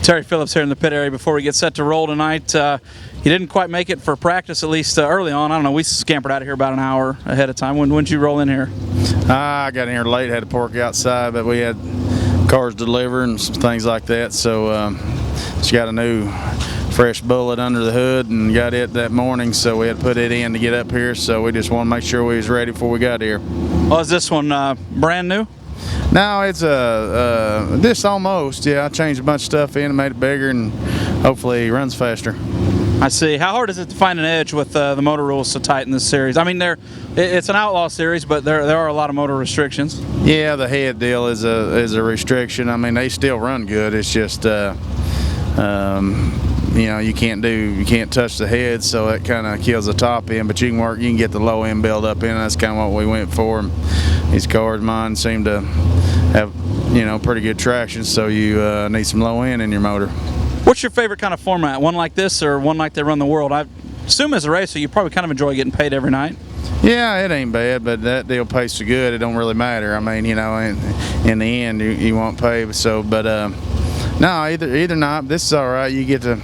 Terry Phillips here in the pit area before we get set to roll tonight. You didn't quite make it for practice, at least early on. I don't know, we scampered out of here about an hour ahead of time. When did you roll in here? I got in here late, had to park outside, but we had cars delivered and some things like that. So just got a new fresh bullet under the hood and got it that morning, so we had to put it in to get up here. So we just want to make sure we was ready before we got here. Oh, is this one brand new? No, it's this almost. Yeah, I changed a bunch of stuff in and made it bigger, and hopefully it runs faster. I see. How hard is it to find an edge with the motor rules so tight in this series? I mean, it's an outlaw series, but there are a lot of motor restrictions. Yeah, the head deal is a restriction. I mean, they still run good. It's just you know, you can't touch the head, so that kind of kills the top end. But you can get the low end build up in. That's kind of what we went for. And these cars, mine, seem to have, you know, pretty good traction, so you need some low end in your motor. What's your favorite kind of format? One like this or one like they run the world? I assume as a racer you probably kind of enjoy getting paid every night. Yeah, it ain't bad, but that deal pays so good it don't really matter. I mean, you know, in the end you won't pay. So, but no, either not. This is all right. You get to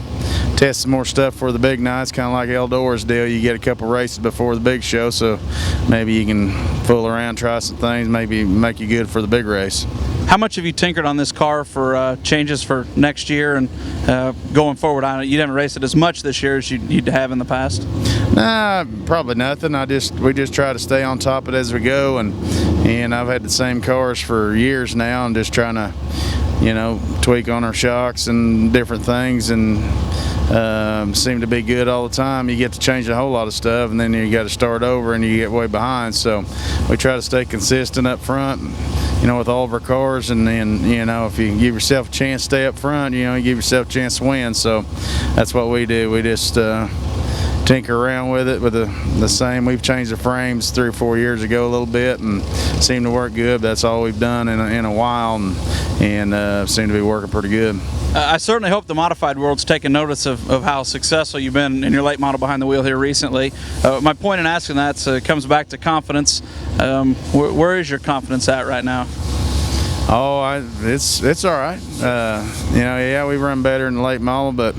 test some more stuff for the big nights, kind of like Eldor's deal. You get a couple races before the big show, so maybe you can fool around, try some things, maybe make you good for the big race. How much have you tinkered on this car for changes for next year and going forward? I know you haven't raced it as much this year as you'd have in the past. Nah, probably nothing. We just try to stay on top of it as we go, and I've had the same cars for years now, and just trying to, you know, tweak on our shocks and different things, and seem to be good all the time. You get to change a whole lot of stuff, and then you got to start over and you get way behind. So we try to stay consistent up front, you know, with all of our cars, and then, you know, if you can give yourself a chance to stay up front, you know, you give yourself a chance to win. So that's what we do. We just tinker around with it with the same. We've changed the frames 3 or 4 years ago a little bit and seemed to work good. That's all we've done in a while, and seem to be working pretty good. I certainly hope the modified world's taken notice of how successful you've been in your late model behind the wheel here recently. My point in asking that comes back to confidence. Where is your confidence at right now? Oh, it's all right. You know, yeah, we run better in the late model, but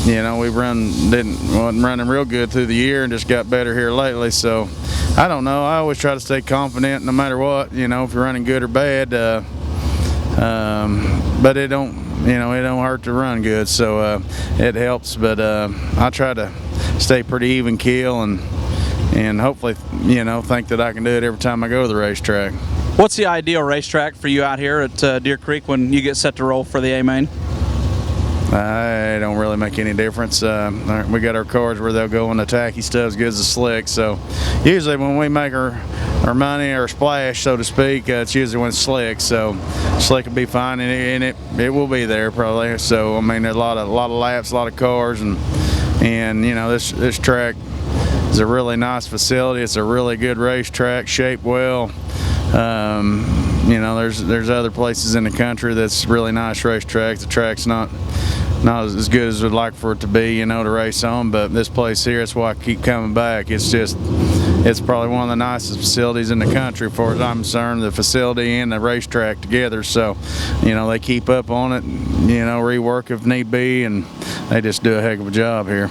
you know, we wasn't running real good through the year and just got better here lately. So I don't know. I always try to stay confident no matter what. You know, if you're running good or bad. But it don't hurt to run good, so it helps. But I try to stay pretty even keel and hopefully, you know, think that I can do it every time I go to the racetrack. What's the ideal racetrack for you out here at Deer Creek when you get set to roll for the A-Main? It don't really make any difference. We got our cars where they'll go on the tacky stuff as good as the slick. So usually when we make our money or splash, so to speak, it's usually when it's slick. So slick will be fine, and it will be there probably. So I mean, there's a lot of laps, a lot of cars, and you know, this track is a really nice facility. It's a really good racetrack, shaped well. You know, there's other places in the country that's really nice racetracks. The track's not as good as we'd like for it to be, you know, to race on, but this place here, that's why I keep coming back. It's probably one of the nicest facilities in the country, as far as I'm concerned, the facility and the racetrack together. So, you know, they keep up on it, you know, rework if need be, and they just do a heck of a job here.